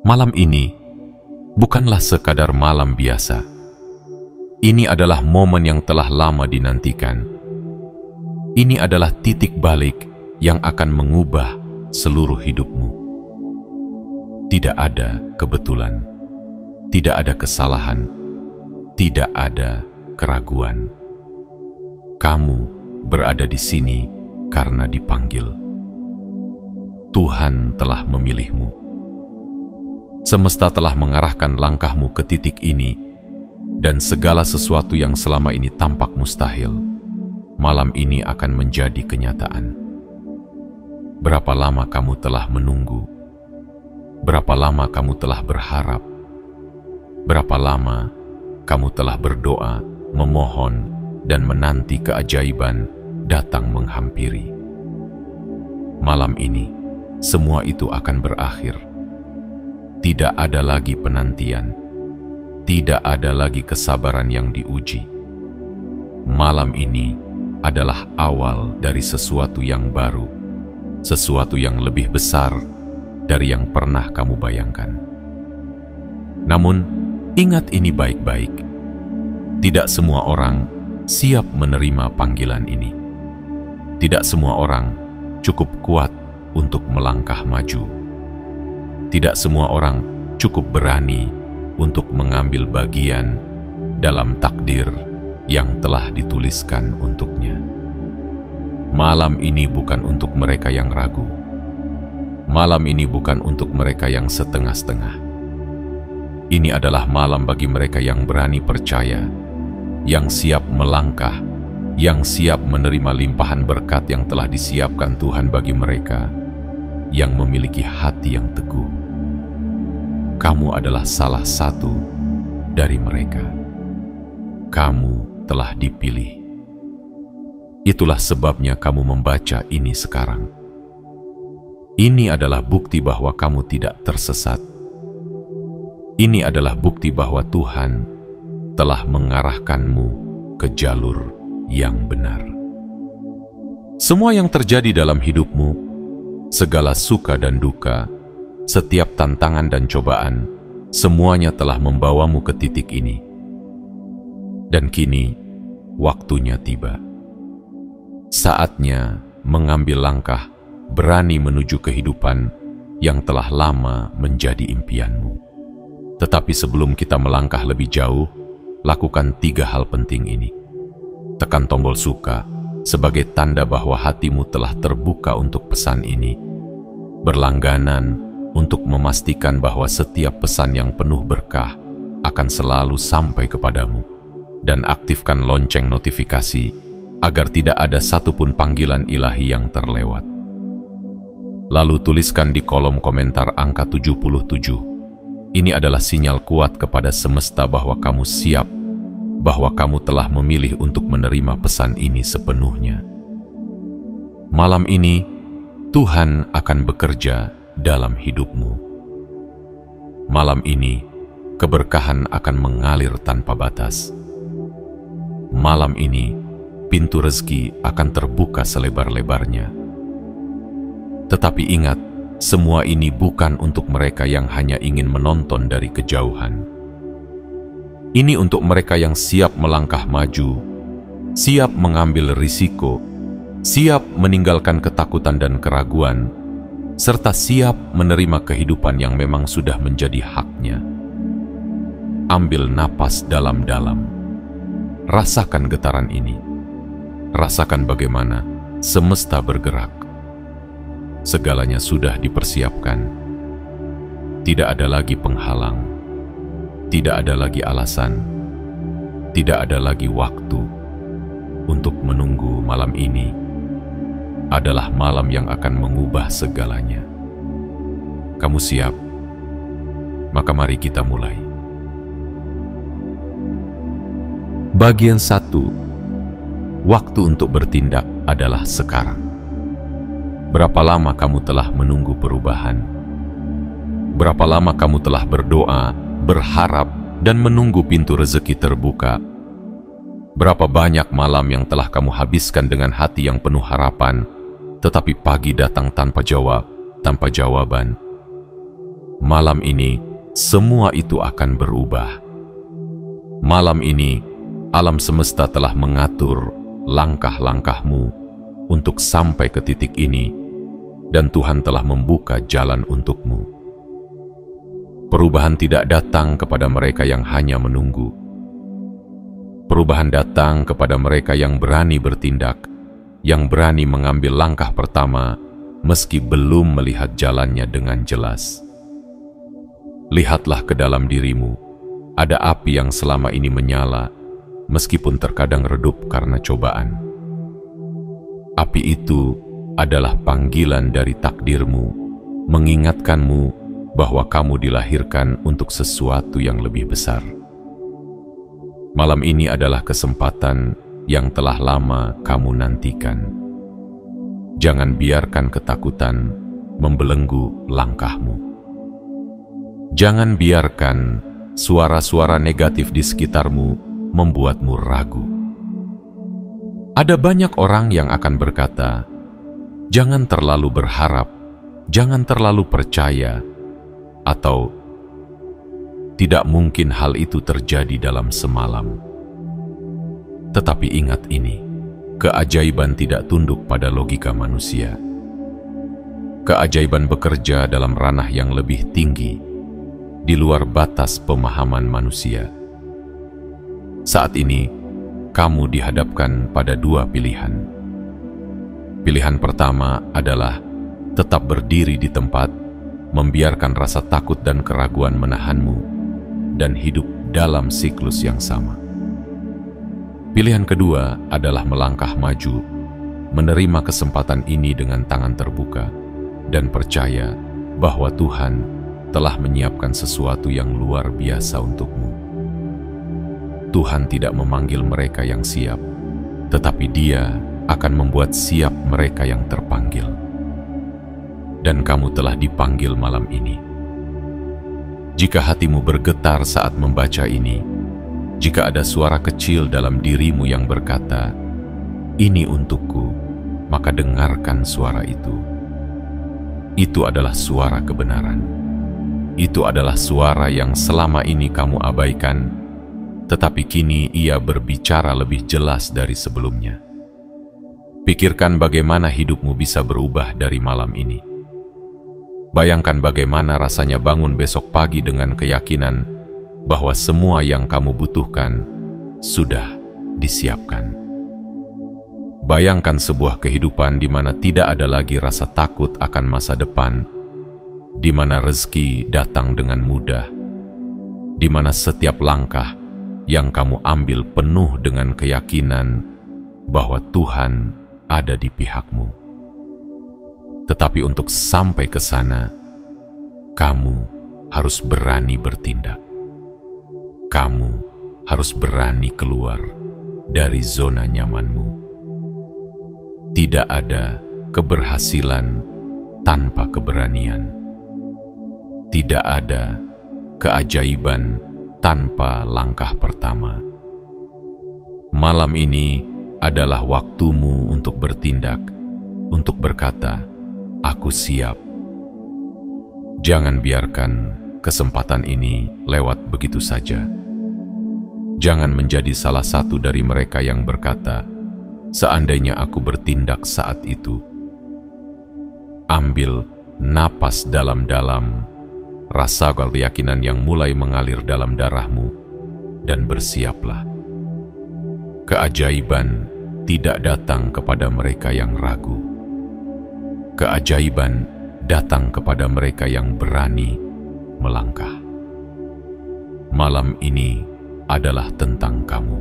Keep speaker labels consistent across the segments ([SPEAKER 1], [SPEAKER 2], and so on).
[SPEAKER 1] Malam ini bukanlah sekadar malam biasa. Ini adalah momen yang telah lama dinantikan. Ini adalah titik balik yang akan mengubah seluruh hidupmu. Tidak ada kebetulan, tidak ada kesalahan, tidak ada keraguan. Kamu berada di sini karena dipanggil. Tuhan telah memilihmu. Semesta telah mengarahkan langkahmu ke titik ini, dan segala sesuatu yang selama ini tampak mustahil, malam ini akan menjadi kenyataan. Berapa lama kamu telah menunggu? Berapa lama kamu telah berharap? Berapa lama kamu telah berdoa, memohon, dan menanti keajaiban datang menghampiri? Malam ini, semua itu akan berakhir. Tidak ada lagi penantian, tidak ada lagi kesabaran yang diuji. Malam ini adalah awal dari sesuatu yang baru, sesuatu yang lebih besar dari yang pernah kamu bayangkan. Namun, ingat ini baik-baik. Tidak semua orang siap menerima panggilan ini. Tidak semua orang cukup kuat untuk melangkah maju. Tidak semua orang cukup berani untuk mengambil bagian dalam takdir yang telah dituliskan untuknya. Malam ini bukan untuk mereka yang ragu. Malam ini bukan untuk mereka yang setengah-setengah. Ini adalah malam bagi mereka yang berani percaya, yang siap melangkah, yang siap menerima limpahan berkat yang telah disiapkan Tuhan bagi mereka, yang memiliki hati yang teguh. Kamu adalah salah satu dari mereka. Kamu telah dipilih. Itulah sebabnya kamu membaca ini sekarang. Ini adalah bukti bahwa kamu tidak tersesat. Ini adalah bukti bahwa Tuhan telah mengarahkanmu ke jalur yang benar. Semua yang terjadi dalam hidupmu, segala suka dan duka, setiap tantangan dan cobaan, semuanya telah membawamu ke titik ini. Dan kini, waktunya tiba. Saatnya mengambil langkah berani menuju kehidupan yang telah lama menjadi impianmu. Tetapi sebelum kita melangkah lebih jauh, lakukan 3 hal penting ini. Tekan tombol suka sebagai tanda bahwa hatimu telah terbuka untuk pesan ini. Berlangganan untuk memastikan bahwa setiap pesan yang penuh berkah akan selalu sampai kepadamu, dan aktifkan lonceng notifikasi agar tidak ada satupun panggilan ilahi yang terlewat. Lalu tuliskan di kolom komentar angka 77. Ini adalah sinyal kuat kepada semesta bahwa kamu siap, bahwa kamu telah memilih untuk menerima pesan ini sepenuhnya. Malam ini, Tuhan akan bekerja dalam hidupmu. Malam ini, keberkahan akan mengalir tanpa batas. Malam ini, pintu rezeki akan terbuka selebar-lebarnya. Tetapi ingat, semua ini bukan untuk mereka yang hanya ingin menonton dari kejauhan. Ini untuk mereka yang siap melangkah maju, siap mengambil risiko, siap meninggalkan ketakutan dan keraguan, serta siap menerima kehidupan yang memang sudah menjadi haknya. Ambil napas dalam-dalam. Rasakan getaran ini. Rasakan bagaimana semesta bergerak. Segalanya sudah dipersiapkan. Tidak ada lagi penghalang. Tidak ada lagi alasan. Tidak ada lagi waktu untuk menunggu. Malam ini adalah malam yang akan mengubah segalanya. Kamu siap? Maka mari kita mulai. Bagian 1. Waktu untuk bertindak adalah sekarang. Berapa lama kamu telah menunggu perubahan? Berapa lama kamu telah berdoa, berharap, dan menunggu pintu rezeki terbuka? Berapa banyak malam yang telah kamu habiskan dengan hati yang penuh harapan, tetapi pagi datang tanpa jawab, tanpa jawaban? malam ini semua itu akan berubah. Malam ini, alam semesta telah mengatur langkah-langkahmu untuk sampai ke titik ini, dan Tuhan telah membuka jalan untukmu. Perubahan tidak datang kepada mereka yang hanya menunggu. Perubahan datang kepada mereka yang berani bertindak, yang berani mengambil langkah pertama meski belum melihat jalannya dengan jelas. Lihatlah ke dalam dirimu, ada api yang selama ini menyala, meskipun terkadang redup karena cobaan. Api itu adalah panggilan dari takdirmu, mengingatkanmu bahwa kamu dilahirkan untuk sesuatu yang lebih besar. Malam ini adalah kesempatan yang telah lama kamu nantikan. Jangan biarkan ketakutan membelenggu langkahmu. Jangan biarkan suara-suara negatif di sekitarmu membuatmu ragu. Ada banyak orang yang akan berkata, "Jangan terlalu berharap, jangan terlalu percaya," atau "Tidak mungkin hal itu terjadi dalam semalam." Tetapi ingat ini, keajaiban tidak tunduk pada logika manusia. Keajaiban bekerja dalam ranah yang lebih tinggi, di luar batas pemahaman manusia. Saat ini, kamu dihadapkan pada dua pilihan. Pilihan pertama adalah tetap berdiri di tempat, membiarkan rasa takut dan keraguan menahanmu, dan hidup dalam siklus yang sama. Pilihan kedua adalah melangkah maju, menerima kesempatan ini dengan tangan terbuka, dan percaya bahwa Tuhan telah menyiapkan sesuatu yang luar biasa untukmu. Tuhan tidak memanggil mereka yang siap, tetapi Dia akan membuat siap mereka yang terpanggil. Dan kamu telah dipanggil malam ini. Jika hatimu bergetar saat membaca ini, jika ada suara kecil dalam dirimu yang berkata, "Ini untukku," maka dengarkan suara itu. Itu adalah suara kebenaran. Itu adalah suara yang selama ini kamu abaikan, tetapi kini ia berbicara lebih jelas dari sebelumnya. Pikirkan bagaimana hidupmu bisa berubah dari malam ini. Bayangkan bagaimana rasanya bangun besok pagi dengan keyakinan bahwa semua yang kamu butuhkan sudah disiapkan. Bayangkan sebuah kehidupan di mana tidak ada lagi rasa takut akan masa depan, di mana rezeki datang dengan mudah, di mana setiap langkah yang kamu ambil penuh dengan keyakinan bahwa Tuhan ada di pihakmu. Tetapi untuk sampai ke sana, kamu harus berani bertindak. Kamu harus berani keluar dari zona nyamanmu. Tidak ada keberhasilan tanpa keberanian. Tidak ada keajaiban tanpa langkah pertama. Malam ini adalah waktumu untuk bertindak, untuk berkata, "Aku siap." Jangan biarkan kesempatan ini lewat begitu saja. Jangan menjadi salah satu dari mereka yang berkata, "Seandainya aku bertindak saat itu." Ambil napas dalam-dalam, rasa keyakinan yang mulai mengalir dalam darahmu, dan bersiaplah. Keajaiban tidak datang kepada mereka yang ragu. Keajaiban datang kepada mereka yang berani melangkah. Malam ini adalah tentang kamu.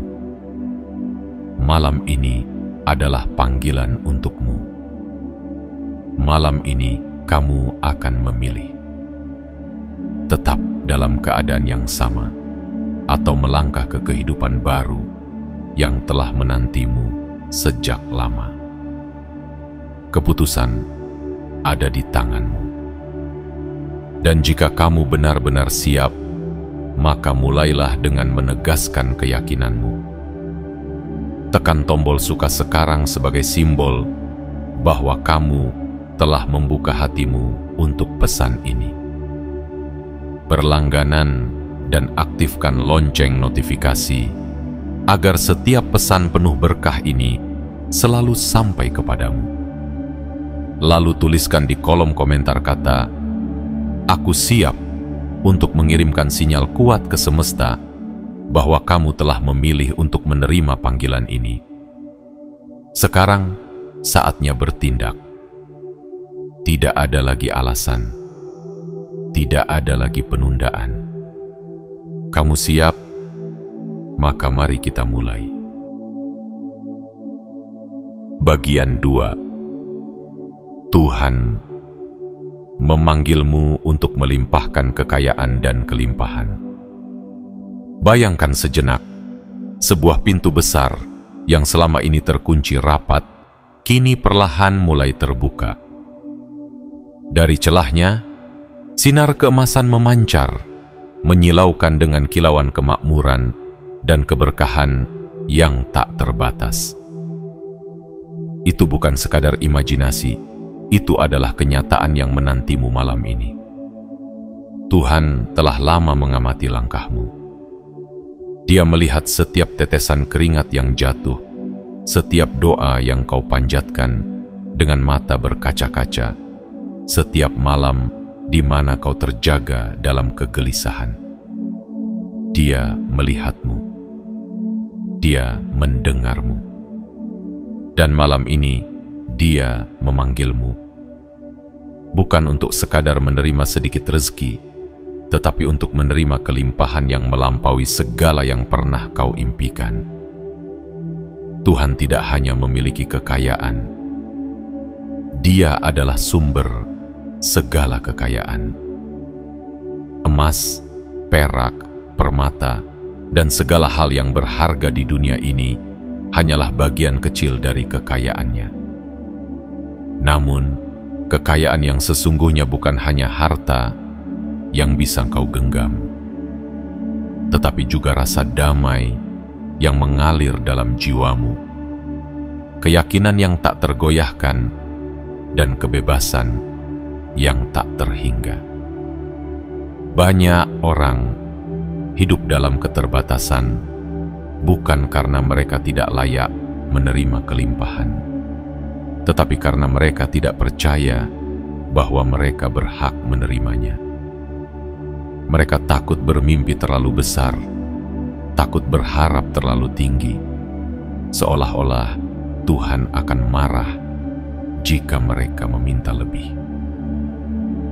[SPEAKER 1] Malam ini adalah panggilan untukmu. Malam ini kamu akan memilih. Tetap dalam keadaan yang sama, atau melangkah ke kehidupan baru yang telah menantimu sejak lama. Keputusan ada di tanganmu. Dan jika kamu benar-benar siap, maka mulailah dengan menegaskan keyakinanmu. Tekan tombol suka sekarang sebagai simbol bahwa kamu telah membuka hatimu untuk pesan ini. berlangganan, dan aktifkan lonceng notifikasi agar setiap pesan penuh berkah ini selalu sampai kepadamu. Lalu tuliskan di kolom komentar kata, "Aku siap untuk mengirimkan sinyal kuat ke semesta bahwa kamu telah memilih untuk menerima panggilan ini. Sekarang saatnya bertindak. Tidak ada lagi alasan. Tidak ada lagi penundaan. Kamu siap? Maka mari kita mulai." Bagian 2. Tuhan memanggilmu untuk melimpahkan kekayaan dan kelimpahan. Bayangkan sejenak, sebuah pintu besar yang selama ini terkunci rapat, kini perlahan mulai terbuka. Dari celahnya, sinar keemasan memancar, menyilaukan dengan kilauan kemakmuran dan keberkahan yang tak terbatas. Itu bukan sekadar imajinasi, itu adalah kenyataan yang menantimu malam ini. Tuhan telah lama mengamati langkahmu. Dia melihat setiap tetesan keringat yang jatuh, setiap doa yang kau panjatkan dengan mata berkaca-kaca, setiap malam di mana kau terjaga dalam kegelisahan. Dia melihatmu. Dia mendengarmu. Dan malam ini, Dia memanggilmu. Bukan untuk sekadar menerima sedikit rezeki, tetapi untuk menerima kelimpahan yang melampaui segala yang pernah kau impikan. Tuhan tidak hanya memiliki kekayaan. Dia adalah sumber segala kekayaan. Emas, perak, permata, dan segala hal yang berharga di dunia ini hanyalah bagian kecil dari kekayaannya. Namun, kekayaan yang sesungguhnya bukan hanya harta yang bisa kau genggam, tetapi juga rasa damai yang mengalir dalam jiwamu, keyakinan yang tak tergoyahkan, dan kebebasan yang tak terhingga. Banyak orang hidup dalam keterbatasan bukan karena mereka tidak layak menerima kelimpahan, tetapi karena mereka tidak percaya bahwa mereka berhak menerimanya. Mereka takut bermimpi terlalu besar, takut berharap terlalu tinggi, seolah-olah Tuhan akan marah jika mereka meminta lebih.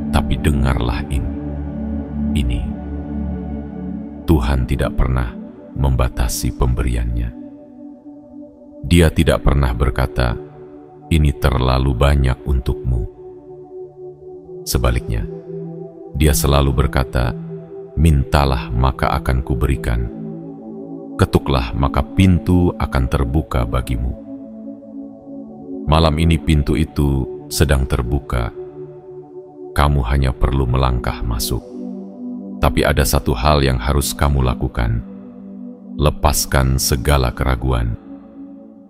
[SPEAKER 1] Tapi dengarlah ini. Tuhan tidak pernah membatasi pemberiannya. Dia tidak pernah berkata, "Ini terlalu banyak untukmu." Sebaliknya, Dia selalu berkata, "Mintalah maka akan kuberikan. Ketuklah maka pintu akan terbuka bagimu." Malam ini pintu itu sedang terbuka. Kamu hanya perlu melangkah masuk. Tapi ada satu hal yang harus kamu lakukan. Lepaskan segala keraguan.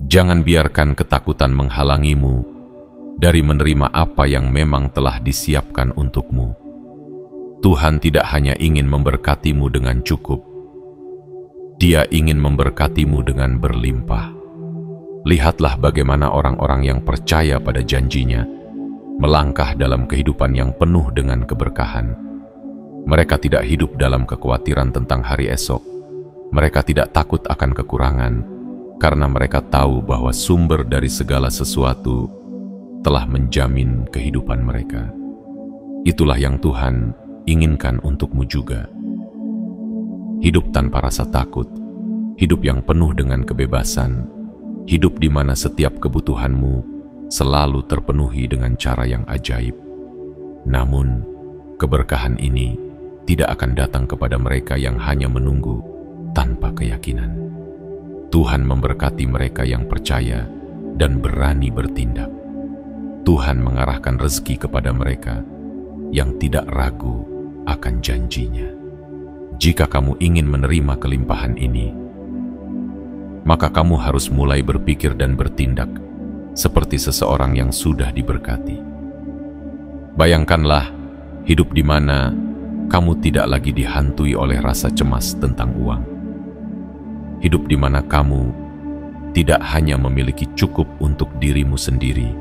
[SPEAKER 1] Jangan biarkan ketakutan menghalangimu dari menerima apa yang memang telah disiapkan untukmu. Tuhan tidak hanya ingin memberkatimu dengan cukup. Dia ingin memberkatimu dengan berlimpah. Lihatlah bagaimana orang-orang yang percaya pada janjinya melangkah dalam kehidupan yang penuh dengan keberkahan. Mereka tidak hidup dalam kekhawatiran tentang hari esok. Mereka tidak takut akan kekurangan, karena mereka tahu bahwa sumber dari segala sesuatu telah menjamin kehidupan mereka. Itulah yang Tuhan inginkan untukmu juga. Hidup tanpa rasa takut, hidup yang penuh dengan kebebasan, hidup di mana setiap kebutuhanmu selalu terpenuhi dengan cara yang ajaib. Namun, keberkahan ini tidak akan datang kepada mereka yang hanya menunggu tanpa keyakinan. Tuhan memberkati mereka yang percaya dan berani bertindak. Tuhan mengarahkan rezeki kepada mereka yang tidak ragu akan janjinya. Jika kamu ingin menerima kelimpahan ini, maka kamu harus mulai berpikir dan bertindak seperti seseorang yang sudah diberkati. Bayangkanlah hidup di mana kamu tidak lagi dihantui oleh rasa cemas tentang uang. Hidup di mana kamu tidak hanya memiliki cukup untuk dirimu sendiri,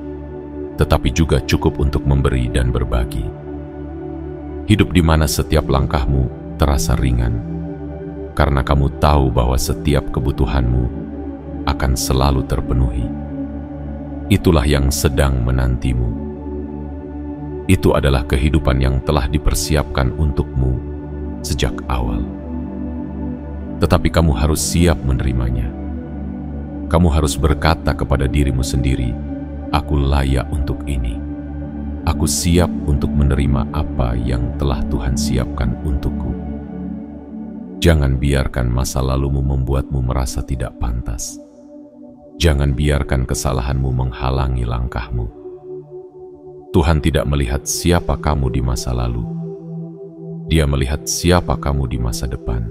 [SPEAKER 1] tetapi juga cukup untuk memberi dan berbagi. Hidup di mana setiap langkahmu terasa ringan, karena kamu tahu bahwa setiap kebutuhanmu akan selalu terpenuhi. Itulah yang sedang menantimu. Itu adalah kehidupan yang telah dipersiapkan untukmu sejak awal. Tetapi kamu harus siap menerimanya. Kamu harus berkata kepada dirimu sendiri, "Aku layak untuk ini. Aku siap untuk menerima apa yang telah Tuhan siapkan untukku." Jangan biarkan masa lalumu membuatmu merasa tidak pantas. Jangan biarkan kesalahanmu menghalangi langkahmu. Tuhan tidak melihat siapa kamu di masa lalu. Dia melihat siapa kamu di masa depan.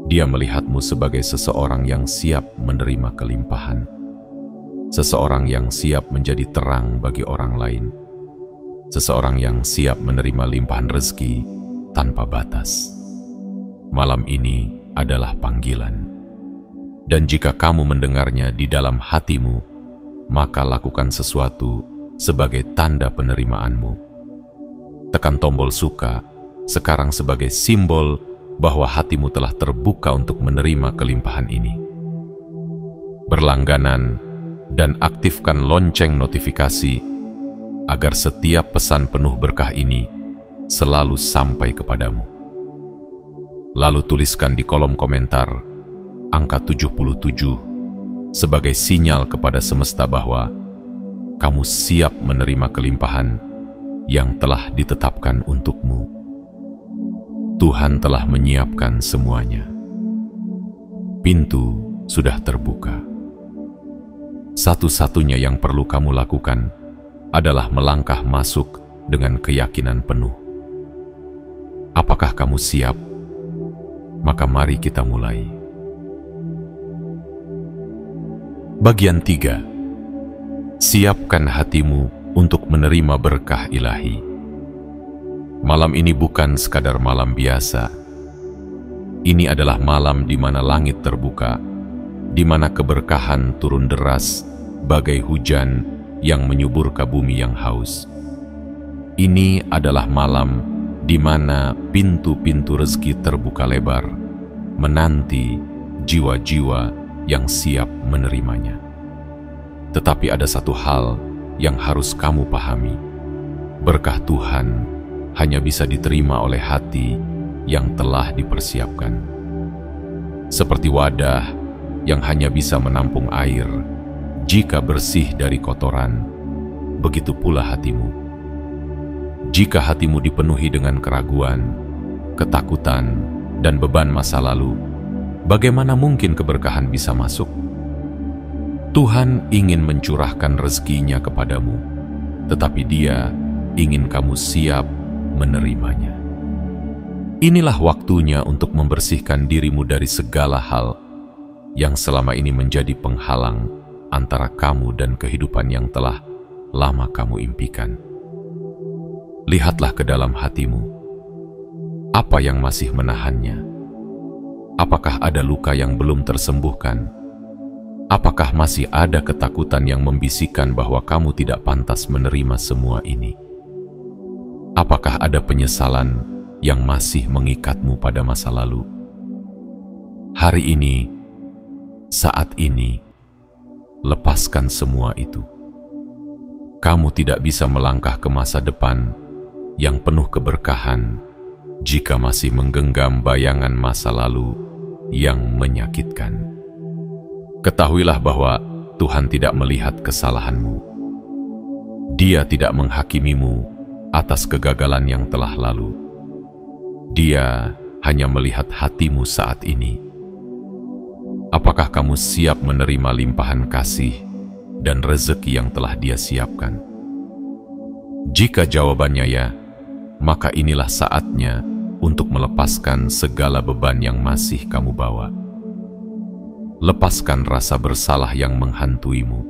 [SPEAKER 1] Dia melihatmu sebagai seseorang yang siap menerima kelimpahan. Seseorang yang siap menjadi terang bagi orang lain. Seseorang yang siap menerima limpahan rezeki tanpa batas. Malam ini adalah panggilan. Dan jika kamu mendengarnya di dalam hatimu, maka lakukan sesuatu sebagai tanda penerimaanmu. Tekan tombol suka sekarang sebagai simbol bahwa hatimu telah terbuka untuk menerima kelimpahan ini. Berlangganan dan aktifkan lonceng notifikasi agar setiap pesan penuh berkah ini selalu sampai kepadamu. Lalu tuliskan di kolom komentar angka 77 sebagai sinyal kepada semesta bahwa kamu siap menerima kelimpahan yang telah ditetapkan untukmu. Tuhan telah menyiapkan semuanya. Pintu sudah terbuka. Satu-satunya yang perlu kamu lakukan adalah melangkah masuk dengan keyakinan penuh. Apakah kamu siap? Maka mari kita mulai. Bagian 3. Siapkan hatimu untuk menerima berkah ilahi. Malam ini bukan sekadar malam biasa. Ini adalah malam di mana langit terbuka, di mana keberkahan turun deras bagai hujan yang menyubur ke bumi yang haus. Ini adalah malam di mana pintu-pintu rezeki terbuka lebar, menanti jiwa-jiwa yang siap menerimanya. Tetapi ada satu hal yang harus kamu pahami. Berkah Tuhan hanya bisa diterima oleh hati yang telah dipersiapkan. Seperti wadah yang hanya bisa menampung air jika bersih dari kotoran, begitu pula hatimu. Jika hatimu dipenuhi dengan keraguan, ketakutan, dan beban masa lalu, bagaimana mungkin keberkahan bisa masuk? Tuhan ingin mencurahkan rezekinya kepadamu, tetapi Dia ingin kamu siap menerimanya. Inilah waktunya untuk membersihkan dirimu dari segala hal yang selama ini menjadi penghalang antara kamu dan kehidupan yang telah lama kamu impikan. Lihatlah ke dalam hatimu. Apa yang masih menahannya? Apakah ada luka yang belum tersembuhkan? Apakah masih ada ketakutan yang membisikkan bahwa kamu tidak pantas menerima semua ini? Apakah ada penyesalan yang masih mengikatmu pada masa lalu? Hari ini, saat ini, lepaskan semua itu. Kamu tidak bisa melangkah ke masa depan yang penuh keberkahan jika masih menggenggam bayangan masa lalu yang menyakitkan. Ketahuilah bahwa Tuhan tidak melihat kesalahanmu. Dia tidak menghakimimu atas kegagalan yang telah lalu. Dia hanya melihat hatimu saat ini. Apakah kamu siap menerima limpahan kasih dan rezeki yang telah Dia siapkan? Jika jawabannya ya, maka inilah saatnya untuk melepaskan segala beban yang masih kamu bawa. Lepaskan rasa bersalah yang menghantuimu.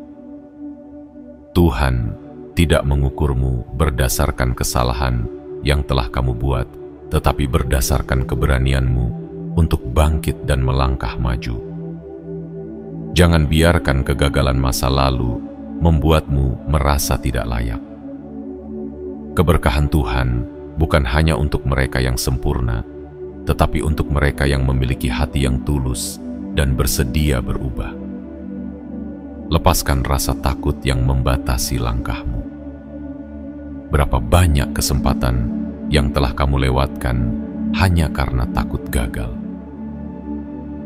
[SPEAKER 1] Tuhan tidak mengukurmu berdasarkan kesalahan yang telah kamu buat tetapi berdasarkan keberanianmu untuk bangkit dan melangkah maju. Jangan biarkan kegagalan masa lalu membuatmu merasa tidak layak. Keberkahan Tuhan bukan hanya untuk mereka yang sempurna, tetapi untuk mereka yang memiliki hati yang tulus dan bersedia berubah. Lepaskan rasa takut yang membatasi langkahmu. Berapa banyak kesempatan yang telah kamu lewatkan hanya karena takut gagal.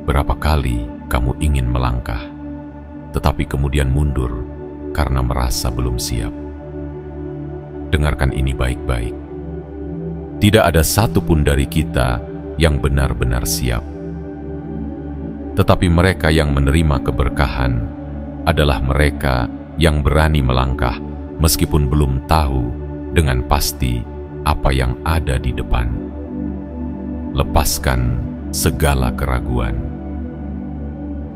[SPEAKER 1] Berapa kali kamu ingin melangkah, tetapi kemudian mundur karena merasa belum siap. Dengarkan ini baik-baik. Tidak ada satupun dari kita yang benar-benar siap. Tetapi mereka yang menerima keberkahan adalah mereka yang berani melangkah meskipun belum tahu dengan pasti apa yang ada di depan. Lepaskan segala keraguan.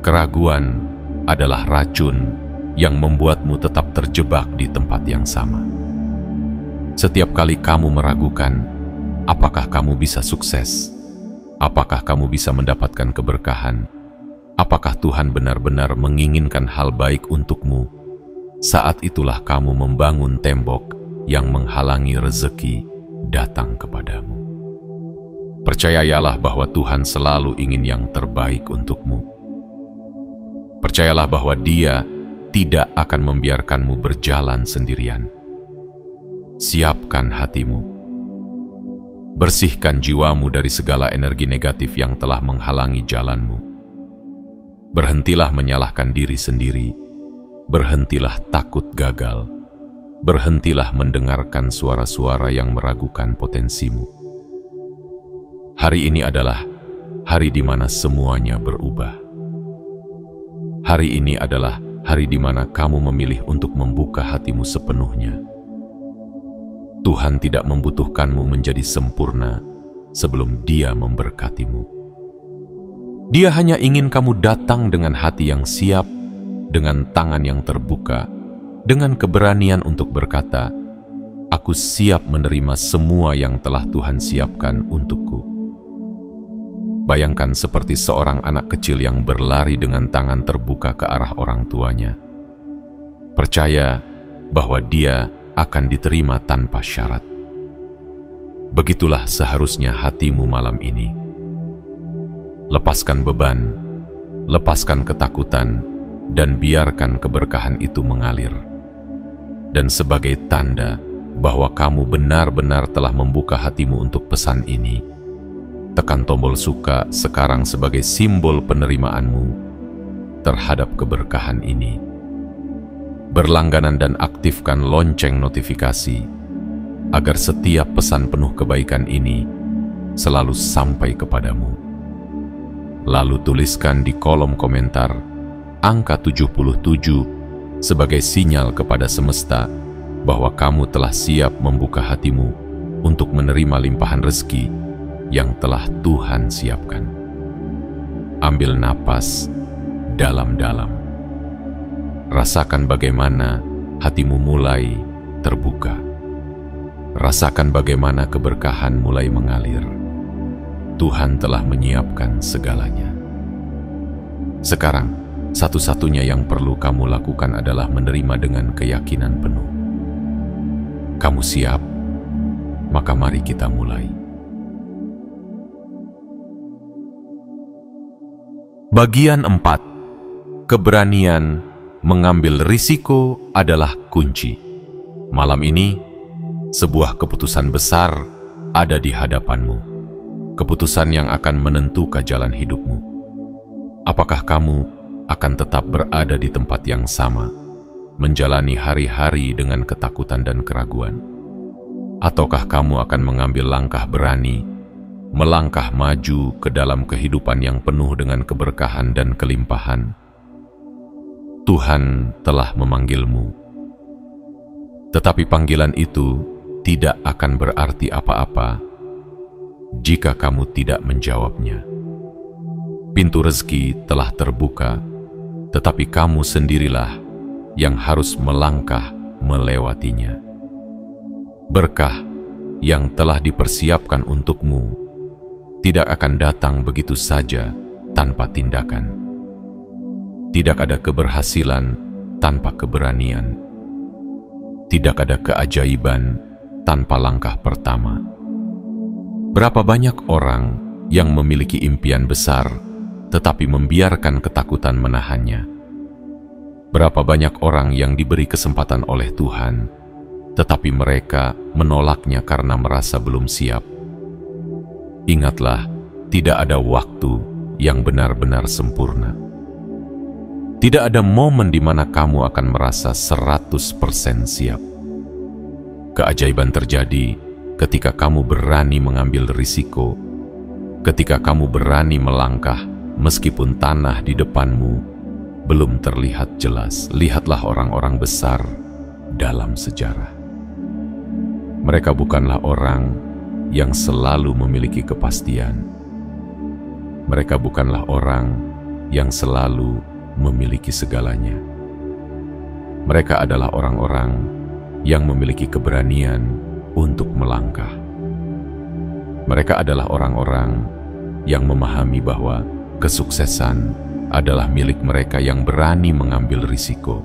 [SPEAKER 1] Keraguan adalah racun yang membuatmu tetap terjebak di tempat yang sama. Setiap kali kamu meragukan, apakah kamu bisa sukses? Apakah kamu bisa mendapatkan keberkahan? Apakah Tuhan benar-benar menginginkan hal baik untukmu? Saat itulah kamu membangun tembok yang menghalangi rezeki datang kepadamu. Percayalah bahwa Tuhan selalu ingin yang terbaik untukmu. Percayalah bahwa Dia tidak akan membiarkanmu berjalan sendirian. Siapkan hatimu. Bersihkan jiwamu dari segala energi negatif yang telah menghalangi jalanmu. Berhentilah menyalahkan diri sendiri. Berhentilah takut gagal. Berhentilah mendengarkan suara-suara yang meragukan potensimu. Hari ini adalah hari di mana semuanya berubah. Hari ini adalah hari di mana kamu memilih untuk membuka hatimu sepenuhnya. Tuhan tidak membutuhkanmu menjadi sempurna sebelum Dia memberkatimu. Dia hanya ingin kamu datang dengan hati yang siap, dengan tangan yang terbuka, dengan keberanian untuk berkata, "Aku siap menerima semua yang telah Tuhan siapkan untukku." Bayangkan seperti seorang anak kecil yang berlari dengan tangan terbuka ke arah orang tuanya. Percaya bahwa dia akan diterima tanpa syarat. Begitulah seharusnya hatimu malam ini. Lepaskan beban, lepaskan ketakutan, dan biarkan keberkahan itu mengalir. Dan sebagai tanda bahwa kamu benar-benar telah membuka hatimu untuk pesan ini, tekan tombol suka sekarang sebagai simbol penerimaanmu terhadap keberkahan ini. Berlangganan dan aktifkan lonceng notifikasi agar setiap pesan penuh kebaikan ini selalu sampai kepadamu. Lalu tuliskan di kolom komentar angka 77 sebagai sinyal kepada semesta bahwa kamu telah siap membuka hatimu untuk menerima limpahan rezeki yang telah Tuhan siapkan. Ambil napas dalam-dalam. Rasakan bagaimana hatimu mulai terbuka. Rasakan bagaimana keberkahan mulai mengalir. Tuhan telah menyiapkan segalanya. Sekarang, satu-satunya yang perlu kamu lakukan adalah menerima dengan keyakinan penuh. Kamu siap? Maka mari kita mulai. Bagian 4. Keberanian mengambil risiko adalah kunci. Malam ini, sebuah keputusan besar ada di hadapanmu. Keputusan yang akan menentukan jalan hidupmu. Apakah kamu akan tetap berada di tempat yang sama, menjalani hari-hari dengan ketakutan dan keraguan? Ataukah kamu akan mengambil langkah berani, melangkah maju ke dalam kehidupan yang penuh dengan keberkahan dan kelimpahan? Tuhan telah memanggilmu. Tetapi panggilan itu tidak akan berarti apa-apa jika kamu tidak menjawabnya. Pintu rezeki telah terbuka, tetapi kamu sendirilah yang harus melangkah melewatinya. Berkah yang telah dipersiapkan untukmu tidak akan datang begitu saja tanpa tindakan. Tidak ada keberhasilan tanpa keberanian. Tidak ada keajaiban tanpa langkah pertama. Berapa banyak orang yang memiliki impian besar tetapi membiarkan ketakutan menahannya? Berapa banyak orang yang diberi kesempatan oleh Tuhan tetapi mereka menolaknya karena merasa belum siap? Ingatlah, tidak ada waktu yang benar-benar sempurna. Tidak ada momen di mana kamu akan merasa 100% siap. Keajaiban terjadi ketika kamu berani mengambil risiko, ketika kamu berani melangkah meskipun tanah di depanmu belum terlihat jelas. Lihatlah orang-orang besar dalam sejarah. Mereka bukanlah orang yang selalu memiliki kepastian. Mereka bukanlah orang yang selalu memiliki segalanya. Mereka adalah orang-orang yang memiliki keberanian untuk melangkah. Mereka adalah orang-orang yang memahami bahwa kesuksesan adalah milik mereka yang berani mengambil risiko.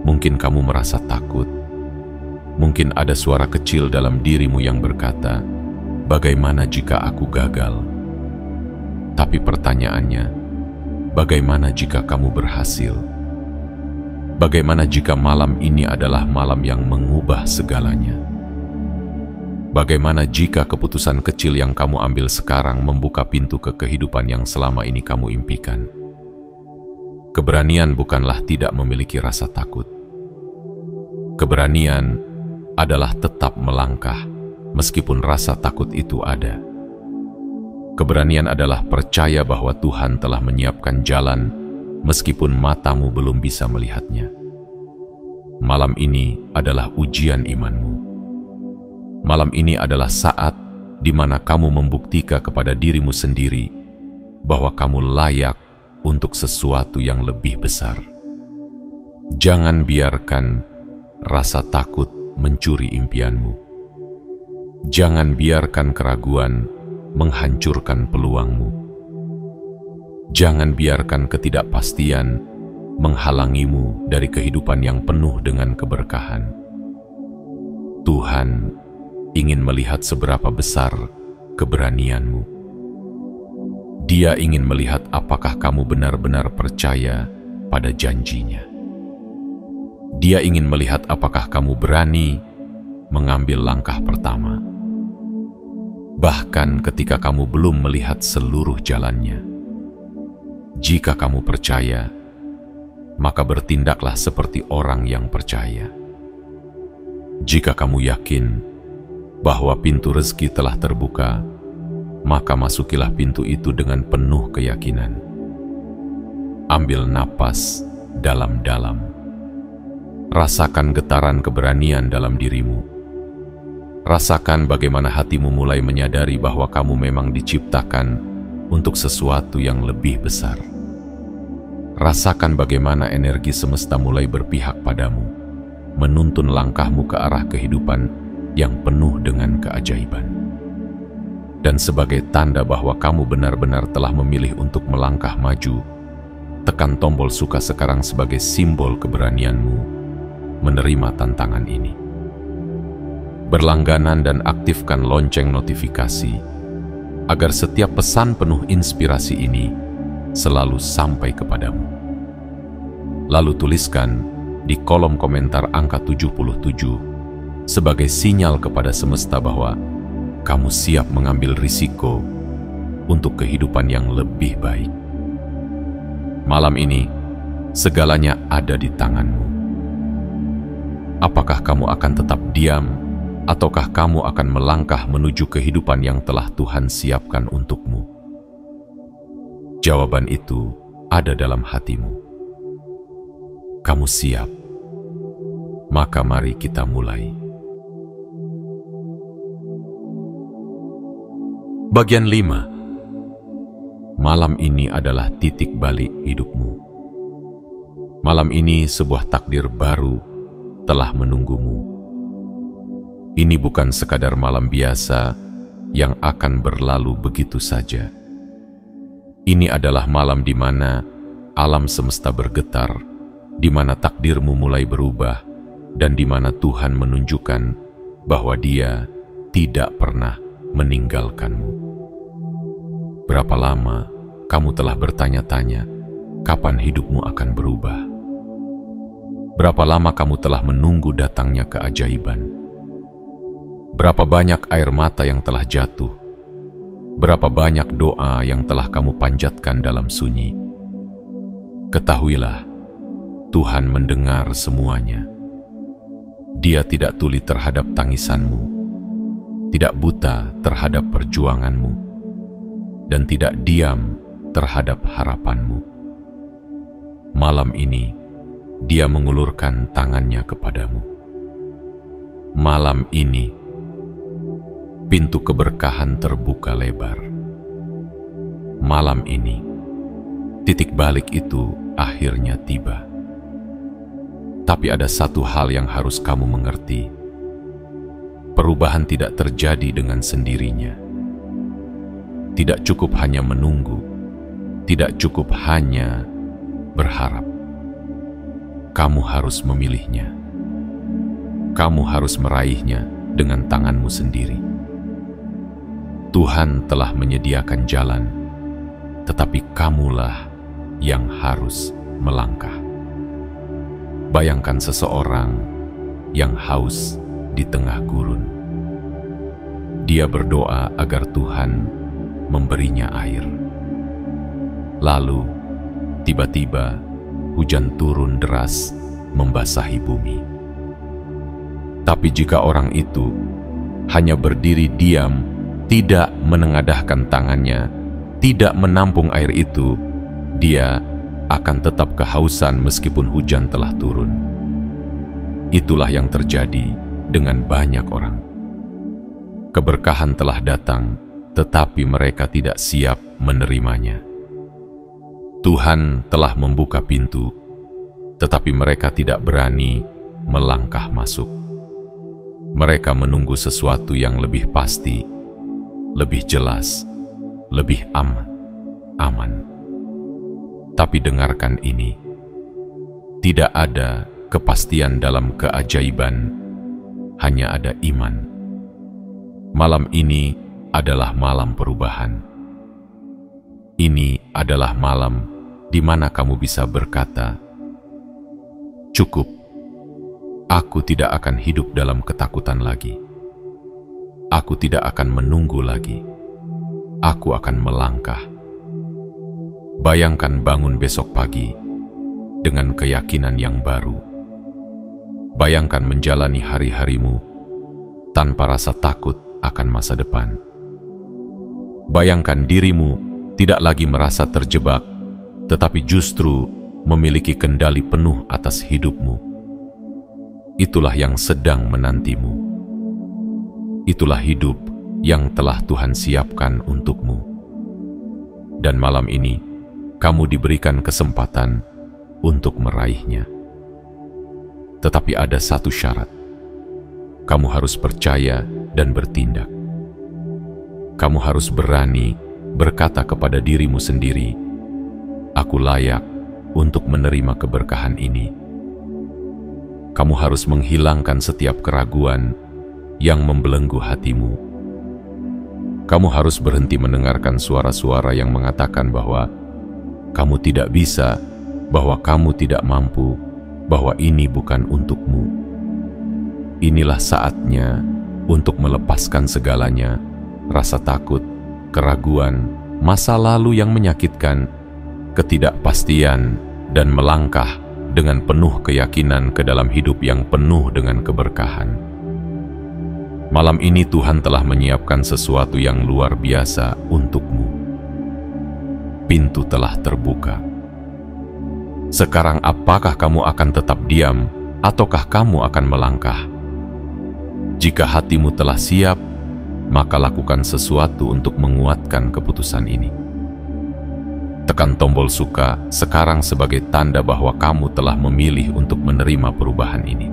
[SPEAKER 1] Mungkin kamu merasa takut. Mungkin ada suara kecil dalam dirimu yang berkata, "Bagaimana jika aku gagal?" Tapi pertanyaannya, bagaimana jika kamu berhasil? Bagaimana jika malam ini adalah malam yang mengubah segalanya? Bagaimana jika keputusan kecil yang kamu ambil sekarang membuka pintu ke kehidupan yang selama ini kamu impikan? Keberanian bukanlah tidak memiliki rasa takut. Keberanian adalah tetap melangkah meskipun rasa takut itu ada. Keberanian adalah percaya bahwa Tuhan telah menyiapkan jalan meskipun matamu belum bisa melihatnya. Malam ini adalah ujian imanmu. Malam ini adalah saat di mana kamu membuktikan kepada dirimu sendiri bahwa kamu layak untuk sesuatu yang lebih besar. Jangan biarkan rasa takut mencuri impianmu. Jangan biarkan keraguan menghancurkan peluangmu. Jangan biarkan ketidakpastian menghalangimu dari kehidupan yang penuh dengan keberkahan. Tuhan ingin melihat seberapa besar keberanianmu. Dia ingin melihat apakah kamu benar-benar percaya pada janjinya. Dia ingin melihat apakah kamu berani mengambil langkah pertama, bahkan ketika kamu belum melihat seluruh jalannya. Jika kamu percaya, maka bertindaklah seperti orang yang percaya. Jika kamu yakin bahwa pintu rezeki telah terbuka, maka masukilah pintu itu dengan penuh keyakinan. Ambil napas dalam-dalam. Rasakan getaran keberanian dalam dirimu. Rasakan bagaimana hatimu mulai menyadari bahwa kamu memang diciptakan untuk sesuatu yang lebih besar. Rasakan bagaimana energi semesta mulai berpihak padamu, menuntun langkahmu ke arah kehidupan yang penuh dengan keajaiban. Dan sebagai tanda bahwa kamu benar-benar telah memilih untuk melangkah maju, tekan tombol suka sekarang sebagai simbol keberanianmu menerima tantangan ini. Berlangganan dan aktifkan lonceng notifikasi agar setiap pesan penuh inspirasi ini selalu sampai kepadamu. Lalu tuliskan di kolom komentar angka 77 sebagai sinyal kepada semesta bahwa kamu siap mengambil risiko untuk kehidupan yang lebih baik. Malam ini, segalanya ada di tanganmu. Apakah kamu akan tetap diam, ataukah kamu akan melangkah menuju kehidupan yang telah Tuhan siapkan untukmu? Jawaban itu ada dalam hatimu. Kamu siap? Maka mari kita mulai. Bagian 5. Malam ini adalah titik balik hidupmu. Malam ini sebuah takdir baru telah menunggumu. Ini bukan sekadar malam biasa yang akan berlalu begitu saja. Ini adalah malam di mana alam semesta bergetar, di mana takdirmu mulai berubah, dan di mana Tuhan menunjukkan bahwa Dia tidak pernah meninggalkanmu. Berapa lama kamu telah bertanya-tanya, kapan hidupmu akan berubah? Berapa lama kamu telah menunggu datangnya keajaiban? Berapa banyak air mata yang telah jatuh? Berapa banyak doa yang telah kamu panjatkan dalam sunyi? Ketahuilah, Tuhan mendengar semuanya. Dia tidak tuli terhadap tangisanmu, tidak buta terhadap perjuanganmu, dan tidak diam terhadap harapanmu. Malam ini, Dia mengulurkan tangannya kepadamu. Malam ini, pintu keberkahan terbuka lebar. Malam ini, titik balik itu akhirnya tiba. Tapi ada satu hal yang harus kamu mengerti. Perubahan tidak terjadi dengan sendirinya. Tidak cukup hanya menunggu, tidak cukup hanya berharap. Kamu harus memilihnya. Kamu harus meraihnya dengan tanganmu sendiri. Tuhan telah menyediakan jalan, tetapi kamulah yang harus melangkah. Bayangkan seseorang yang haus di tengah gurun. Dia berdoa agar Tuhan memberinya air. Lalu, tiba-tiba hujan turun deras membasahi bumi. Tapi jika orang itu hanya berdiri diam, tidak menengadahkan tangannya, tidak menampung air itu, dia akan tetap kehausan meskipun hujan telah turun. Itulah yang terjadi dengan banyak orang. Keberkahan telah datang, tetapi mereka tidak siap menerimanya. Tuhan telah membuka pintu, tetapi mereka tidak berani melangkah masuk. Mereka menunggu sesuatu yang lebih pasti, lebih jelas, lebih aman. Tapi dengarkan ini, tidak ada kepastian dalam keajaiban, hanya ada iman. Malam ini adalah malam perubahan. Ini adalah malam di mana kamu bisa berkata, "Cukup, aku tidak akan hidup dalam ketakutan lagi. Aku tidak akan menunggu lagi. Aku akan melangkah." Bayangkan bangun besok pagi dengan keyakinan yang baru. Bayangkan menjalani hari-harimu tanpa rasa takut akan masa depan. Bayangkan dirimu tidak lagi merasa terjebak, tetapi justru memiliki kendali penuh atas hidupmu. Itulah yang sedang menantimu. Itulah hidup yang telah Tuhan siapkan untukmu. Dan malam ini, kamu diberikan kesempatan untuk meraihnya. Tetapi ada satu syarat. Kamu harus percaya dan bertindak. Kamu harus berani berkata kepada dirimu sendiri, "Aku layak untuk menerima keberkahan ini." Kamu harus menghilangkan setiap keraguan yang membelenggu hatimu. Kamu harus berhenti mendengarkan suara-suara yang mengatakan bahwa kamu tidak bisa, bahwa kamu tidak mampu, bahwa ini bukan untukmu. Inilah saatnya untuk melepaskan segalanya, rasa takut, keraguan, masa lalu yang menyakitkan, ketidakpastian, dan melangkah dengan penuh keyakinan ke dalam hidup yang penuh dengan keberkahan. Malam ini Tuhan telah menyiapkan sesuatu yang luar biasa untukmu. Pintu telah terbuka. Sekarang apakah kamu akan tetap diam, ataukah kamu akan melangkah? Jika hatimu telah siap, maka lakukan sesuatu untuk menguatkan keputusan ini. Tekan tombol suka sekarang sebagai tanda bahwa kamu telah memilih untuk menerima perubahan ini.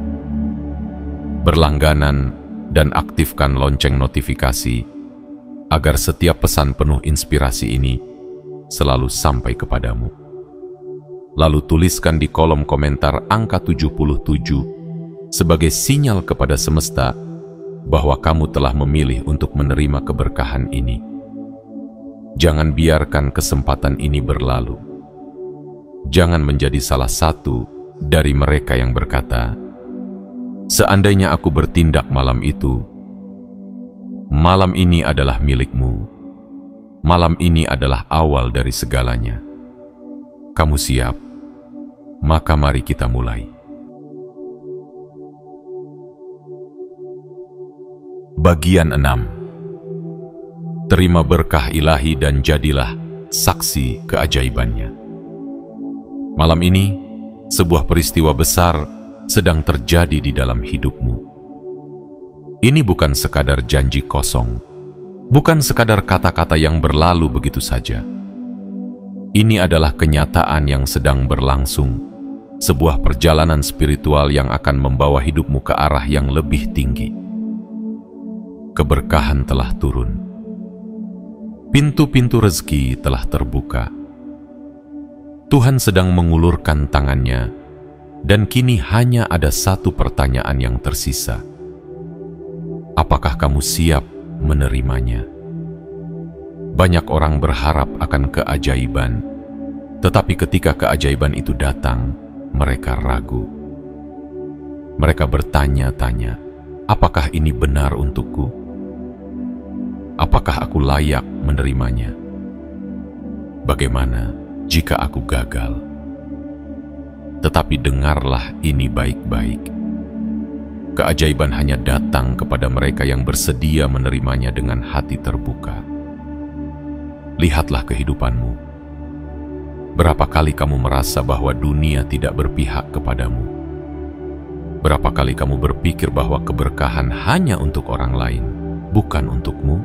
[SPEAKER 1] Berlangganan, dan aktifkan lonceng notifikasi agar setiap pesan penuh inspirasi ini selalu sampai kepadamu. Lalu tuliskan di kolom komentar angka 77 sebagai sinyal kepada semesta bahwa kamu telah memilih untuk menerima keberkahan ini. Jangan biarkan kesempatan ini berlalu. Jangan menjadi salah satu dari mereka yang berkata, "Seandainya aku bertindak malam itu, malam ini adalah milikmu. Malam ini adalah awal dari segalanya. Kamu siap? Maka mari kita mulai." Bagian 6. Terima berkah ilahi dan jadilah saksi keajaibannya. Malam ini, sebuah peristiwa besar sedang terjadi di dalam hidupmu. Ini bukan sekadar janji kosong, bukan sekadar kata-kata yang berlalu begitu saja. Ini adalah kenyataan yang sedang berlangsung, sebuah perjalanan spiritual yang akan membawa hidupmu ke arah yang lebih tinggi. Keberkahan telah turun. Pintu-pintu rezeki telah terbuka. Tuhan sedang mengulurkan tangannya, dan kini hanya ada satu pertanyaan yang tersisa. Apakah kamu siap menerimanya? Banyak orang berharap akan keajaiban, tetapi ketika keajaiban itu datang, mereka ragu. Mereka bertanya-tanya, apakah ini benar untukku? Apakah aku layak menerimanya? Bagaimana jika aku gagal? Tetapi dengarlah ini baik-baik. Keajaiban hanya datang kepada mereka yang bersedia menerimanya dengan hati terbuka. Lihatlah kehidupanmu. Berapa kali kamu merasa bahwa dunia tidak berpihak kepadamu? Berapa kali kamu berpikir bahwa keberkahan hanya untuk orang lain, bukan untukmu?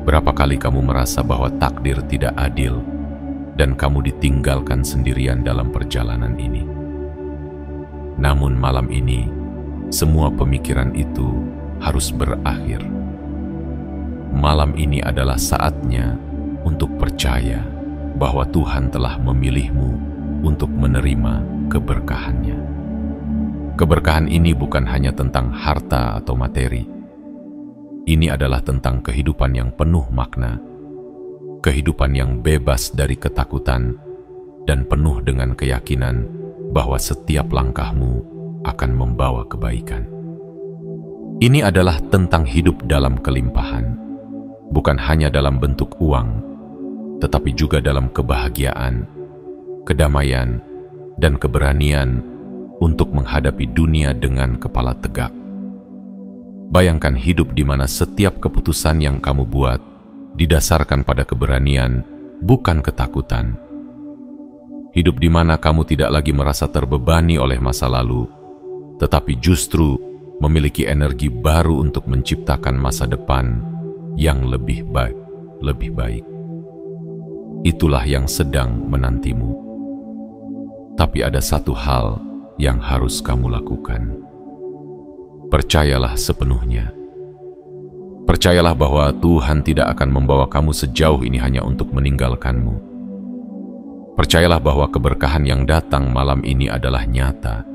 [SPEAKER 1] Berapa kali kamu merasa bahwa takdir tidak adil dan kamu ditinggalkan sendirian dalam perjalanan ini? Namun malam ini, semua pemikiran itu harus berakhir. Malam ini adalah saatnya untuk percaya bahwa Tuhan telah memilihmu untuk menerima keberkahannya. Keberkahan ini bukan hanya tentang harta atau materi. Ini adalah tentang kehidupan yang penuh makna, kehidupan yang bebas dari ketakutan, dan penuh dengan keyakinan bahwa setiap langkahmu akan membawa kebaikan. Ini adalah tentang hidup dalam kelimpahan, bukan hanya dalam bentuk uang, tetapi juga dalam kebahagiaan, kedamaian, dan keberanian untuk menghadapi dunia dengan kepala tegak. Bayangkan hidup di mana setiap keputusan yang kamu buat didasarkan pada keberanian, bukan ketakutan. Hidup di mana kamu tidak lagi merasa terbebani oleh masa lalu, tetapi justru memiliki energi baru untuk menciptakan masa depan yang lebih baik. Itulah yang sedang menantimu. Tapi ada satu hal yang harus kamu lakukan. Percayalah sepenuhnya. Percayalah bahwa Tuhan tidak akan membawa kamu sejauh ini hanya untuk meninggalkanmu. Percayalah bahwa keberkahan yang datang malam ini adalah nyata,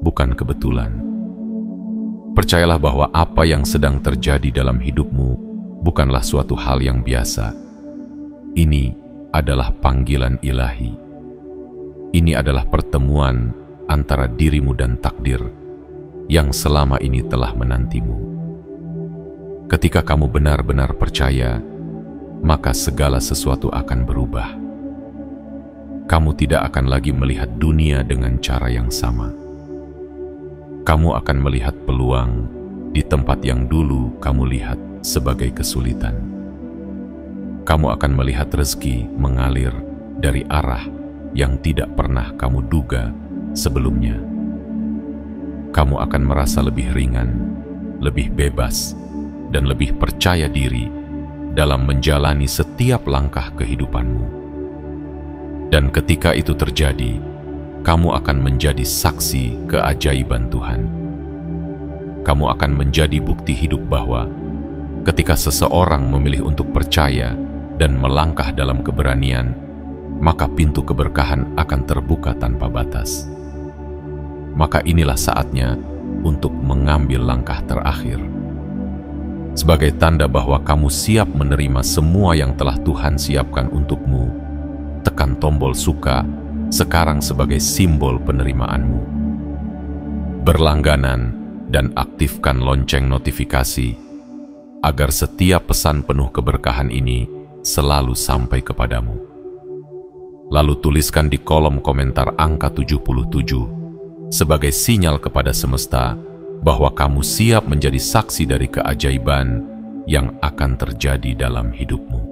[SPEAKER 1] bukan kebetulan. Percayalah bahwa apa yang sedang terjadi dalam hidupmu bukanlah suatu hal yang biasa. Ini adalah panggilan ilahi. Ini adalah pertemuan antara dirimu dan takdir yang selama ini telah menantimu. Ketika kamu benar-benar percaya, maka segala sesuatu akan berubah. Kamu tidak akan lagi melihat dunia dengan cara yang sama. Kamu akan melihat peluang di tempat yang dulu kamu lihat sebagai kesulitan. Kamu akan melihat rezeki mengalir dari arah yang tidak pernah kamu duga sebelumnya. Kamu akan merasa lebih ringan, lebih bebas, dan lebih percaya diri dalam menjalani setiap langkah kehidupanmu. Dan ketika itu terjadi, kamu akan menjadi saksi keajaiban Tuhan. kamu akan menjadi bukti hidup bahwa ketika seseorang memilih untuk percaya dan melangkah dalam keberanian, maka pintu keberkahan akan terbuka tanpa batas. Maka inilah saatnya untuk mengambil langkah terakhir. Sebagai tanda bahwa kamu siap menerima semua yang telah Tuhan siapkan untukmu, tekan tombol suka sekarang sebagai simbol penerimaanmu. Berlangganan dan aktifkan lonceng notifikasi agar setiap pesan penuh keberkahan ini selalu sampai kepadamu. Lalu tuliskan di kolom komentar angka 77 sebagai sinyal kepada semesta bahwa kamu siap menjadi saksi dari keajaiban yang akan terjadi dalam hidupmu.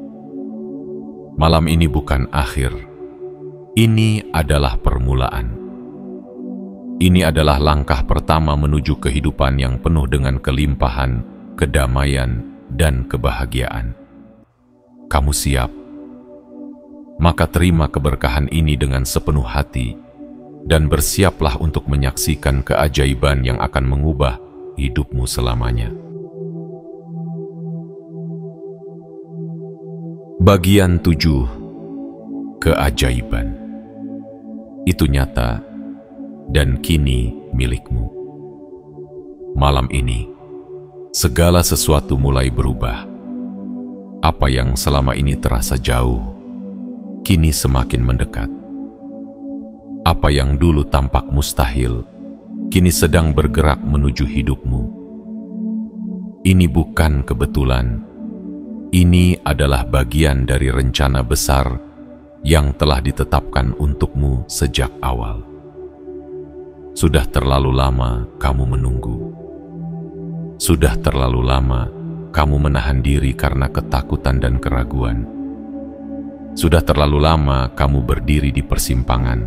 [SPEAKER 1] Malam ini bukan akhir, ini adalah permulaan. Ini adalah langkah pertama menuju kehidupan yang penuh dengan kelimpahan, kedamaian, dan kebahagiaan. Kamu siap? Maka terima keberkahan ini dengan sepenuh hati dan bersiaplah untuk menyaksikan keajaiban yang akan mengubah hidupmu selamanya. Bagian 7. Keajaiban. Itu nyata dan kini milikmu. Malam ini, segala sesuatu mulai berubah. Apa yang selama ini terasa jauh, kini semakin mendekat. Apa yang dulu tampak mustahil, kini sedang bergerak menuju hidupmu. Ini bukan kebetulan. Ini adalah bagian dari rencana besar yang telah ditetapkan untukmu sejak awal. Sudah terlalu lama kamu menunggu. Sudah terlalu lama kamu menahan diri karena ketakutan dan keraguan. Sudah terlalu lama kamu berdiri di persimpangan,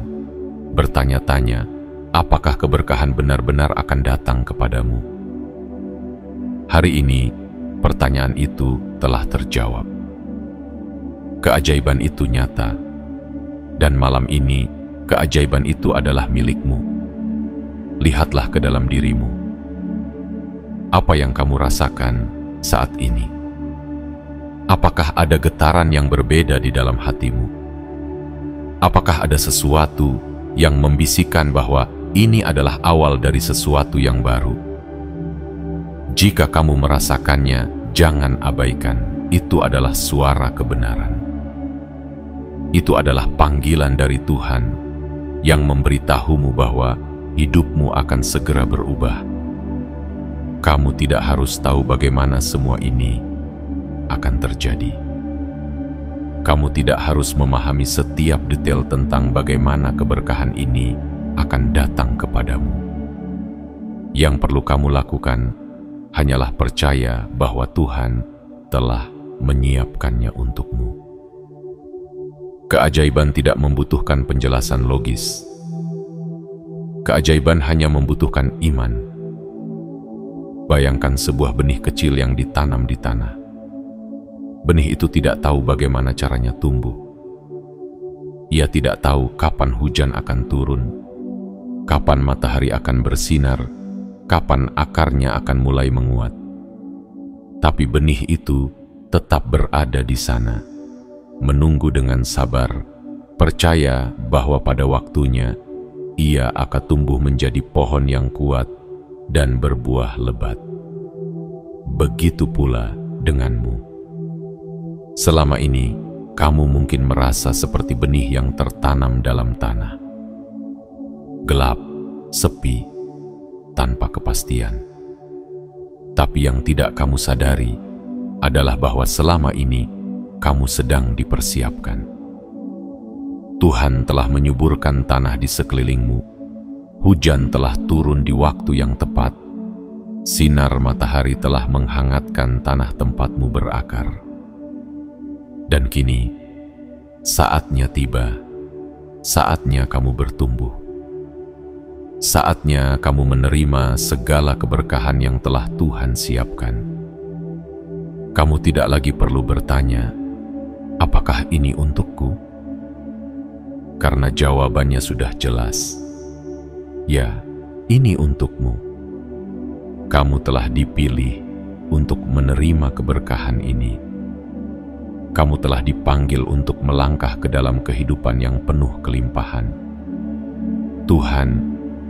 [SPEAKER 1] bertanya-tanya, apakah keberkahan benar-benar akan datang kepadamu? Hari ini, pertanyaan itu telah terjawab. Keajaiban itu nyata, dan malam ini, keajaiban itu adalah milikmu. Lihatlah ke dalam dirimu. Apa yang kamu rasakan saat ini? Apakah ada getaran yang berbeda di dalam hatimu? Apakah ada sesuatu yang membisikkan bahwa ini adalah awal dari sesuatu yang baru? Jika kamu merasakannya, jangan abaikan. Itu adalah suara kebenaran. Itu adalah panggilan dari Tuhan yang memberitahumu bahwa hidupmu akan segera berubah. Kamu tidak harus tahu bagaimana semua ini akan terjadi. Kamu tidak harus memahami setiap detail tentang bagaimana keberkahan ini akan datang kepadamu. Yang perlu kamu lakukan hanyalah percaya bahwa Tuhan telah menyiapkannya untukmu. Keajaiban tidak membutuhkan penjelasan logis. Keajaiban hanya membutuhkan iman. Bayangkan sebuah benih kecil yang ditanam di tanah. Benih itu tidak tahu bagaimana caranya tumbuh. Ia tidak tahu kapan hujan akan turun, kapan matahari akan bersinar, kapan akarnya akan mulai menguat. Tapi benih itu tetap berada di sana, menunggu dengan sabar, percaya bahwa pada waktunya ia akan tumbuh menjadi pohon yang kuat dan berbuah lebat. Begitu pula denganmu. Selama ini, kamu mungkin merasa seperti benih yang tertanam dalam tanah. Gelap, sepi, tanpa kepastian. Tapi yang tidak kamu sadari adalah bahwa selama ini kamu sedang dipersiapkan. Tuhan telah menyuburkan tanah di sekelilingmu. Hujan telah turun di waktu yang tepat. Sinar matahari telah menghangatkan tanah tempatmu berakar. Dan kini, saatnya tiba. Saatnya kamu bertumbuh. Saatnya kamu menerima segala keberkahan yang telah Tuhan siapkan. Kamu tidak lagi perlu bertanya, apakah ini untukku? Karena jawabannya sudah jelas. Ya, ini untukmu. kamu telah dipilih untuk menerima keberkahan ini. Kamu telah dipanggil untuk melangkah ke dalam kehidupan yang penuh kelimpahan. Tuhan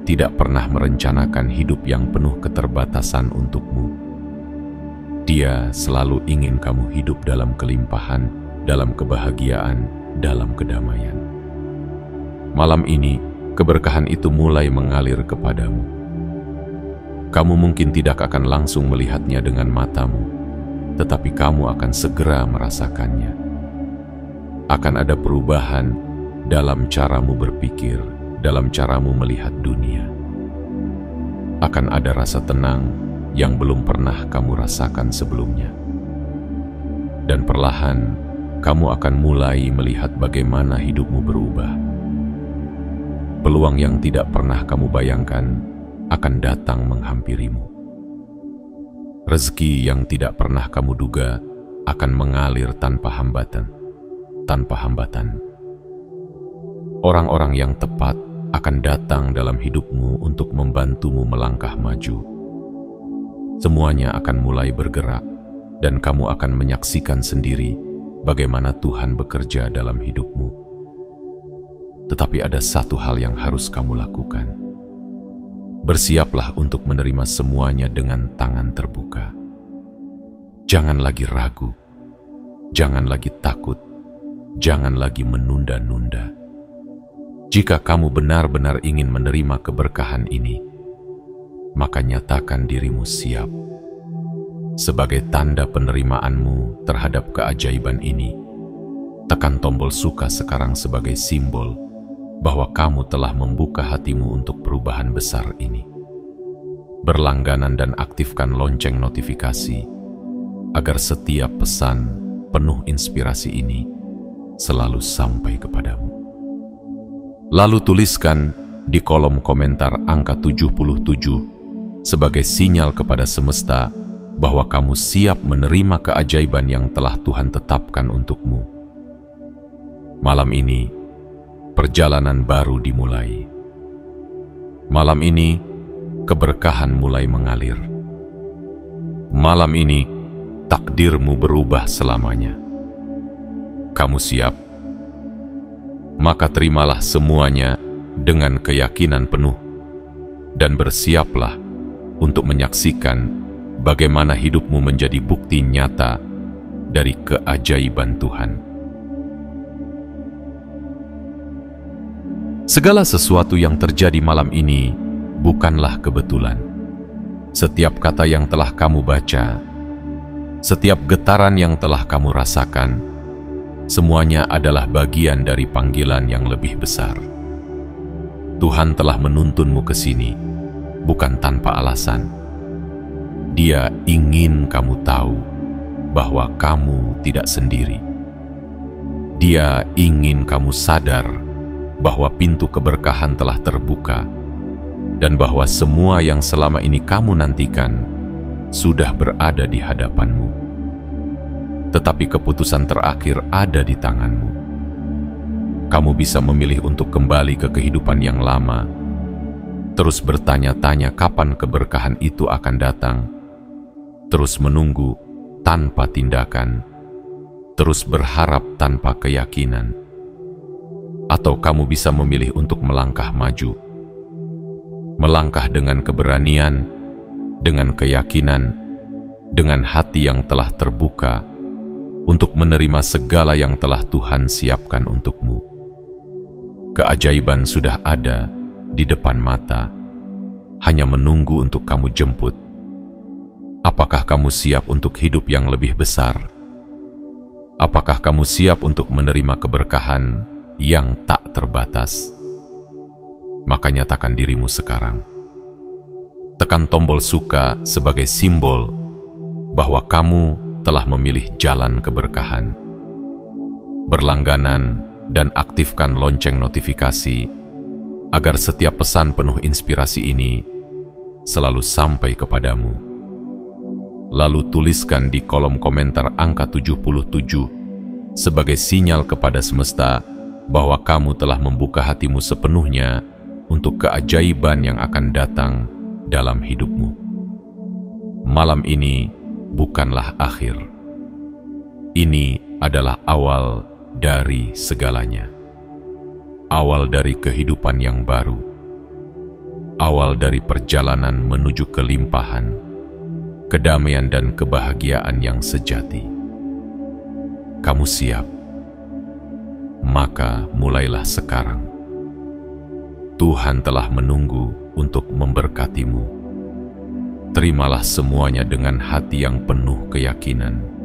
[SPEAKER 1] tidak pernah merencanakan hidup yang penuh keterbatasan untukmu. Dia selalu ingin kamu hidup dalam kelimpahan, dalam kebahagiaan, dalam kedamaian. Malam ini, keberkahan itu mulai mengalir kepadamu. Kamu mungkin tidak akan langsung melihatnya dengan matamu, tetapi kamu akan segera merasakannya. Akan ada perubahan dalam caramu berpikir, dalam caramu melihat dunia. Akan ada rasa tenang yang belum pernah kamu rasakan sebelumnya. Dan perlahan, kamu akan mulai melihat bagaimana hidupmu berubah. Peluang yang tidak pernah kamu bayangkan akan datang menghampirimu. Rezeki yang tidak pernah kamu duga akan mengalir tanpa hambatan. Orang-orang yang tepat akan datang dalam hidupmu untuk membantumu melangkah maju. Semuanya akan mulai bergerak, dan kamu akan menyaksikan sendiri bagaimana Tuhan bekerja dalam hidupmu. Tetapi ada satu hal yang harus kamu lakukan. Bersiaplah untuk menerima semuanya dengan tangan terbuka. Jangan lagi ragu, jangan lagi takut, jangan lagi menunda-nunda. Jika kamu benar-benar ingin menerima keberkahan ini, maka nyatakan dirimu siap. Sebagai tanda penerimaanmu terhadap keajaiban ini, tekan tombol suka sekarang sebagai simbol bahwa kamu telah membuka hatimu untuk perubahan besar ini. Berlangganan dan aktifkan lonceng notifikasi agar setiap pesan penuh inspirasi ini selalu sampai kepadamu. Lalu tuliskan di kolom komentar angka 77 sebagai sinyal kepada semesta bahwa kamu siap menerima keajaiban yang telah Tuhan tetapkan untukmu. Malam ini, perjalanan baru dimulai. Malam ini, keberkahan mulai mengalir. Malam ini, takdirmu berubah selamanya. Kamu siap? Maka terimalah semuanya dengan keyakinan penuh dan bersiaplah untuk menyaksikan bagaimana hidupmu menjadi bukti nyata dari keajaiban Tuhan. Segala sesuatu yang terjadi malam ini bukanlah kebetulan. Setiap kata yang telah kamu baca, setiap getaran yang telah kamu rasakan, semuanya adalah bagian dari panggilan yang lebih besar. Tuhan telah menuntunmu ke sini, bukan tanpa alasan. Dia ingin kamu tahu bahwa kamu tidak sendiri. Dia ingin kamu sadar bahwa pintu keberkahan telah terbuka dan bahwa semua yang selama ini kamu nantikan sudah berada di hadapanmu. Tetapi keputusan terakhir ada di tanganmu. Kamu bisa memilih untuk kembali ke kehidupan yang lama, terus bertanya-tanya kapan keberkahan itu akan datang, terus menunggu tanpa tindakan, terus berharap tanpa keyakinan. Atau kamu bisa memilih untuk melangkah maju, melangkah dengan keberanian, dengan keyakinan, dengan hati yang telah terbuka untuk menerima segala yang telah Tuhan siapkan untukmu. Keajaiban sudah ada di depan mata, hanya menunggu untuk kamu jemput. Apakah kamu siap untuk hidup yang lebih besar? Apakah kamu siap untuk menerima keberkahan yang tak terbatas? Maka nyatakan dirimu sekarang. Tekan tombol suka sebagai simbol bahwa kamu telah memilih jalan keberkahan. Berlangganan dan aktifkan lonceng notifikasi agar setiap pesan penuh inspirasi ini selalu sampai kepadamu. Lalu tuliskan di kolom komentar angka 77 sebagai sinyal kepada semesta bahwa kamu telah membuka hatimu sepenuhnya untuk keajaiban yang akan datang dalam hidupmu. Malam ini bukanlah akhir. Ini adalah awal dari segalanya. Awal dari kehidupan yang baru. Awal dari perjalanan menuju kelimpahan, kedamaian dan kebahagiaan yang sejati. Kamu siap? Maka mulailah sekarang. Tuhan telah menunggu untuk memberkatimu. Terimalah semuanya dengan hati yang penuh keyakinan